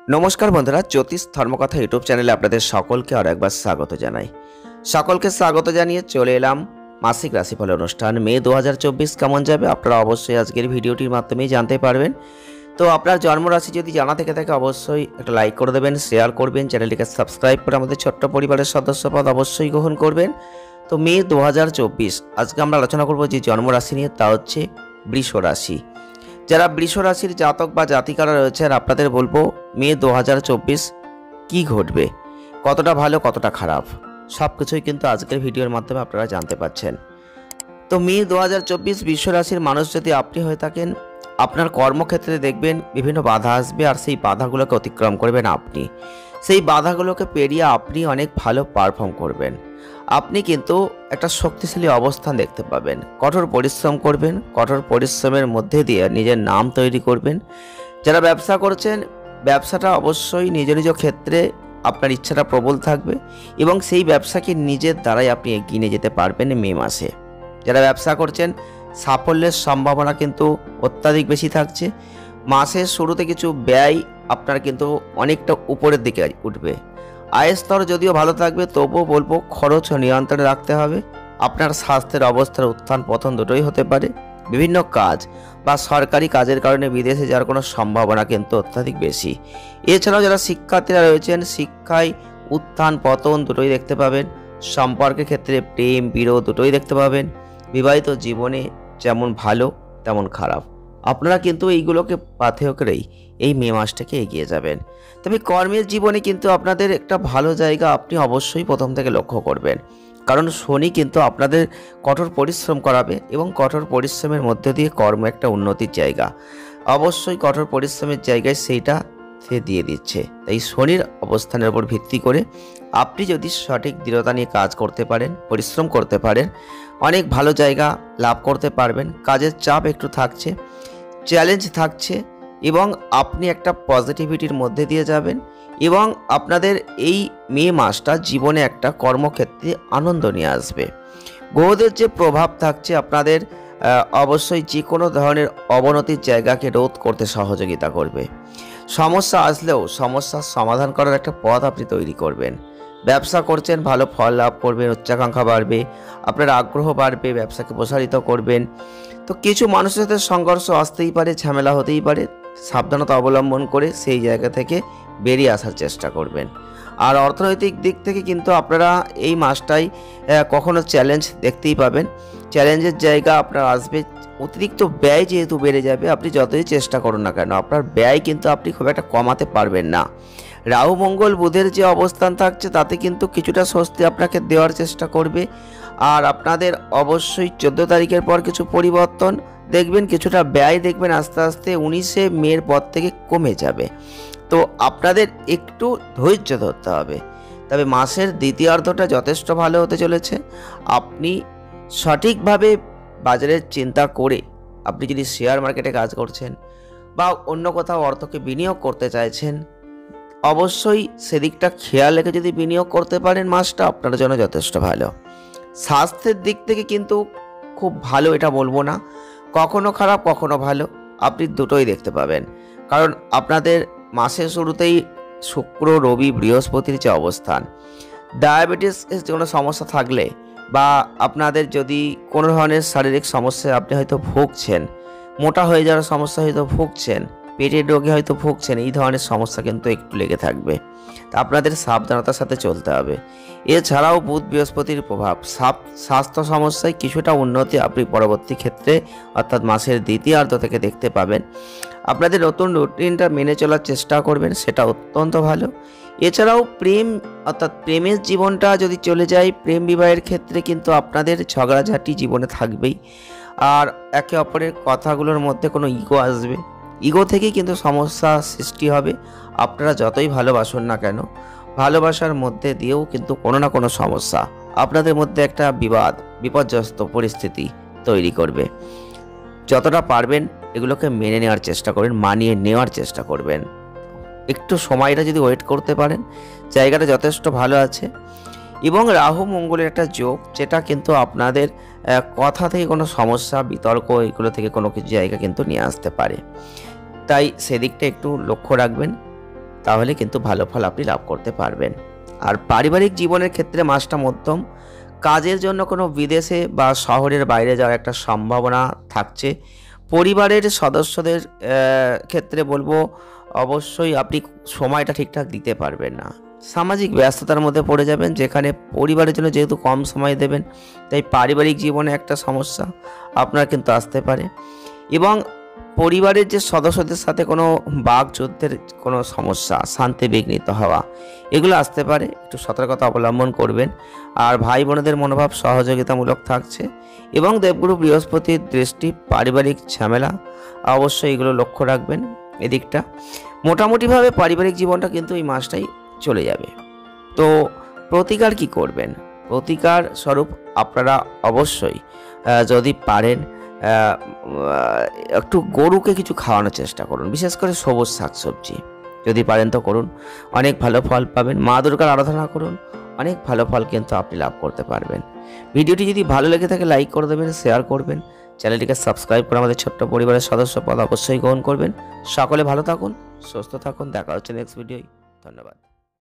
নমস্কার বন্ধুরা, জ্যোতিষ ধর্মকথা ইউটিউব চ্যানেলে আপনাদের সকলকে আরো একবার স্বাগত জানাই। সকলকে স্বাগত জানিয়ে চলে এলাম মাসিক রাশিফল অনুষ্ঠান। মে 2024 কেমন যাবে আপনারা অবশ্যই আজকের ভিডিওটির মাধ্যমেই জানতে পারবেন। তো আপনার জন্মরাশি যদি জানা থেকে থাকে অবশ্যই একটা লাইক করে দেবেন, শেয়ার করবেন, চ্যানেলটিকে সাবস্ক্রাইব করে আমাদের ছোট্ট পরিবারের সদস্যপদ অবশ্যই গ্রহণ করবেন। তো মে 2024 আজকে আমরা আলোচনা করব যে জন্মরাশি নিয়ে, তা হচ্ছে বৃষ রাশি। যারা বৃষ রাশির জাতক বা জাতিকারা রয়েছেন আপনাদের বলবো মে 2024 কি ঘটবে, কতটা ভালো কতটা খারাপ সব কিছুই কিন্তু আজকের ভিডিওর মাধ্যমে আপনারা জানতে পাচ্ছেন। তো মে 2024 বৃষ রাশির মানুষ যদি আপনি হয়ে থাকেন, আপনার কর্মক্ষেত্রে দেখবেন বিভিন্ন বাধা আসবে, আর সেই বাধাগুলোকে অতিক্রম করবেন আপনি। সেই বাধাগুলোকে পেরিয়ে আপনি অনেক ভালো পারফর্ম করবেন। আপনি কিন্তু একটা শক্তিশালী অবস্থান দেখতে পাবেন। কঠোর পরিশ্রম করবেন, কঠোর পরিশ্রমের মধ্যে দিয়ে নিজের নাম তৈরি করবেন। যারা ব্যবসা করছেন, ব্যবসাটা অবশ্যই নিজ নিজ ক্ষেত্রে আপনার ইচ্ছাটা প্রবল থাকবে এবং সেই ব্যবসাকে নিজের দ্বারাই আপনি এগিয়ে নিয়ে যেতে পারবেন মে মাসে। যারা ব্যবসা করছেন সাফল্যের সম্ভাবনা কিন্তু অত্যাধিক বেশি থাকছে। মাসের শুরুতে কিছু ব্যয় আপনার কিন্তু অনেকটা উপরের দিকে উঠবে। আয়ের স্তর যদিও ভালো থাকবে, তবুও বলবো খরচ নিয়ন্ত্রণে রাখতে হবে। আপনার স্বাস্থ্যের অবস্থার উত্থান পতন দুটোই হতে পারে। বিভিন্ন কাজ বা সরকারি কাজের কারণে বিদেশে যাওয়ার কোনো সম্ভাবনা কিন্তু অত্যাধিক বেশি। এছাড়াও যারা শিক্ষার্থীরা রয়েছেন, শিক্ষায় উত্থান পতন দুটোই দেখতে পাবেন। সম্পর্কের ক্ষেত্রে প্রেম বিরোধ দুটোই দেখতে পাবেন। বিবাহিত জীবনে যেমন ভালো তেমন খারাপ, আপনারা কিন্তু এইগুলোকে পাথেয় করেই এই মে মাসটাকে এগিয়ে যাবেন। তবে কর্মের জীবনে কিন্তু আপনাদের একটা ভালো জায়গা আপনি অবশ্যই প্রথম থেকে লক্ষ্য করবেন, কারণ শনি কিন্তু আপনাদের কঠোর পরিশ্রম করাবে এবং কঠোর পরিশ্রমের মধ্যে দিয়ে কর্ম একটা উন্নতির জায়গা। অবশ্যই কঠোর পরিশ্রমের জায়গায় সেইটা সে দিয়ে দিচ্ছে। তাই শনির অবস্থানের উপর ভিত্তি করে আপনি যদি সঠিক দৃঢ়তা নিয়ে কাজ করতে পারেন, পরিশ্রম করতে পারেন, অনেক ভালো জায়গা লাভ করতে পারবেন। কাজের চাপ একটু থাকছে, চ্যালেঞ্জ থাকছে এবং আপনি একটা পজিটিভিটির মধ্যে দিয়ে যাবেন এবং আপনাদের এই মে মাসটা জীবনে একটা কর্মক্ষেত্রে আনন্দ নিয়ে আসবে। গ্রহদের যে প্রভাব থাকছে আপনাদের অবশ্যই যে কোনো ধরনের অবনতির জায়গাকে রোধ করতে সহযোগিতা করবে। সমস্যা আসলেও সমস্যার সমাধান করার একটা পথ আপনি তৈরি করবেন। ব্যবসা করছেন, ভালো ফল লাভ করবেন, উচ্চাকাঙ্ক্ষা বাড়বে, আপনার আগ্রহ বাড়বে, ব্যবসাকে প্রসারিত করবেন। তো কিছু মানুষের সাথে সংঘর্ষ আসতেই পারে, ঝামেলা হতেই পারে, সাবধানতা অবলম্বন করে সেই জায়গা থেকে বেরিয়ে আসার চেষ্টা করবেন। আর অর্থনৈতিক দিক থেকে কিন্তু আপনারা এই মাসটাই কখনো চ্যালেঞ্জ দেখতেই পাবেন। চ্যালেঞ্জের জায়গা আপনার আসবে। অতিরিক্ত ব্যয় যেহেতু বেড়ে যাবে, আপনি যতই চেষ্টা করুন না কেন আপনার ব্যয় কিন্তু আপনি খুব একটা কমাতে পারবেন না। রাহু মঙ্গল বুধের যে অবস্থান থাকছে তাতে কিন্তু কিছুটা স্বস্তি আপনাকে দেওয়ার চেষ্টা করবে। আর আপনাদের অবশ্যই 14 তারিখের পর কিছু পরিবর্তন দেখবেন, কিছুটা ব্যয় দেখবেন আস্তে আস্তে 19শে মের পর থেকে কমে যাবে। তো আপনাদের একটু ধৈর্য ধরতে হবে। তবে মাসের দ্বিতীয়ার্ধটা যথেষ্ট ভালো হতে চলেছে। আপনি সঠিকভাবে বাজারের চিন্তা করে আপনি যদি শেয়ার মার্কেটে কাজ করছেন বা অন্য কোথাও অর্থকে বিনিয়োগ করতে চাইছেন, অবশ্যই সেদিকটা খেয়াল রেখে যদি বিনিয়োগ করতে পারেন মাসটা আপনার জন্য যথেষ্ট ভালো। স্বাস্থ্যের দিক থেকে কিন্তু খুব ভালো এটা বলবো না, কখনো খারাপ কখনো ভালো, আপনি দুটোই দেখতে পাবেন। কারণ আপনাদের মাসের শুরুতেই শুক্র রবি বৃহস্পতির যে অবস্থান, ডায়াবেটিস কোনো সমস্যা থাকলে বা আপনাদের যদি কোনো ধরনের শারীরিক সমস্যায় আপনি হয়তো ভুগছেন, মোটা হয়ে যাওয়ার সমস্যা হয়তো ভুগছেন, পেটের রোগে হয়তো ভুগছেন, এই ধরনের সমস্যা কিন্তু একটু লেগে থাকবে। তা আপনাদের সাবধানতার সাথে চলতে হবে। এছাড়াও বুধ বৃহস্পতির প্রভাব, স্বাস্থ্য সমস্যায় কিছুটা উন্নতি আপনি পরবর্তী ক্ষেত্রে অর্থাৎ মাসের দ্বিতীয়ার্ধ থেকে দেখতে পাবেন। আপনাদের নতুন রুটিনটা মেনে চলার চেষ্টা করবেন, সেটা অত্যন্ত ভালো। এছাড়াও প্রেম অর্থাৎ প্রেমের জীবনটা যদি চলে যায়, প্রেম বিবাহের ক্ষেত্রে কিন্তু আপনাদের ঝগড়াঝাটি জীবনে থাকবেই। আর একে অপরের কথাগুলোর মধ্যে কোনো ইগো আসবে, ইগো থেকেই কিন্তু সমস্যা সৃষ্টি হবে। আপনারা যতই ভালোবাসুন না কেন, ভালোবাসার মধ্যে দিয়েও কিন্তু কোনো না কোনো সমস্যা আপনাদের মধ্যে একটা বিপর্যস্ত পরিস্থিতি তৈরি করবে। যতটা পারবেন এগুলোকে মেনে নেওয়ার চেষ্টা করবেন, মানিয়ে নেওয়ার চেষ্টা করবেন। একটু সময়টা যদি ওয়েট করতে পারেন, জায়গাটা যথেষ্ট ভালো আছে। এবং রাহু মঙ্গলের একটা যোগ, যেটা কিন্তু আপনাদের কথা থেকে কোনো সমস্যা বিতর্ক এগুলো থেকে কোনো কিছু জায়গা কিন্তু নিয়ে আসতে পারে। তাই সেদিকটা একটু লক্ষ্য রাখবেন। তাহলে কিন্তু ভালো ফল আপনি লাভ করতে পারবেন। আর পারিবারিক জীবনের ক্ষেত্রে মাসটা মধ্যম, কাজের জন্য কোনো বিদেশে বা শহরের বাইরে যাওয়ার একটা সম্ভাবনা থাকছে। পরিবারের সদস্যদের ক্ষেত্রে বলবো অবশ্যই আপনি সময়টা ঠিকঠাক দিতে পারবেন না, সামাজিক ব্যস্ততার মধ্যে পড়ে যাবেন, যেখানে পরিবারের জন্য যেহেতু কম সময় দেবেন, তাই পারিবারিক জীবনে একটা সমস্যা আপনার কিন্তু আসতে পারে। এবং পরিবারের যে সদস্যদের সাথে কোনো বাকযুদ্ধের কোনো সমস্যা, শান্তি বিঘ্নিত হওয়া, এগুলো আসতে পারে, একটু সতর্কতা অবলম্বন করবেন। আর ভাই বোনেদের মনোভাব সহযোগিতামূলক থাকছে এবং দেবগুরু বৃহস্পতির দৃষ্টি, পারিবারিক ঝামেলা অবশ্যই এগুলো লক্ষ্য রাখবেন। এদিকটা মোটামুটিভাবে পারিবারিক জীবনটা কিন্তু এই মাসটাই চলে যাবে। তো প্রতিকার কি করবেন? প্রতিকার স্বরূপ আপনারা অবশ্যই যদি পারেন একটু গরুকে কিছু খাওয়ানোর চেষ্টা করুন, বিশেষ করে সবুজ শাকসবজি যদি পারেন তো করুন, অনেক ভালো ফল পাবেন। মা দুর্গার আরাধনা করুন, অনেক ভালো ফল কিন্তু আপনি লাভ করতে পারবেন। ভিডিওটি যদি ভালো লেগে থাকে লাইক করে দেবেন, শেয়ার করবেন, চ্যানেলটিকে সাবস্ক্রাইব করে আমাদের ছোট্ট পরিবারের সদস্য পদ অবশ্যই গ্রহণ করবেন। সকলে ভালো থাকুন, সুস্থ থাকুন, দেখা হচ্ছে নেক্সট ভিডিওয়। ধন্যবাদ।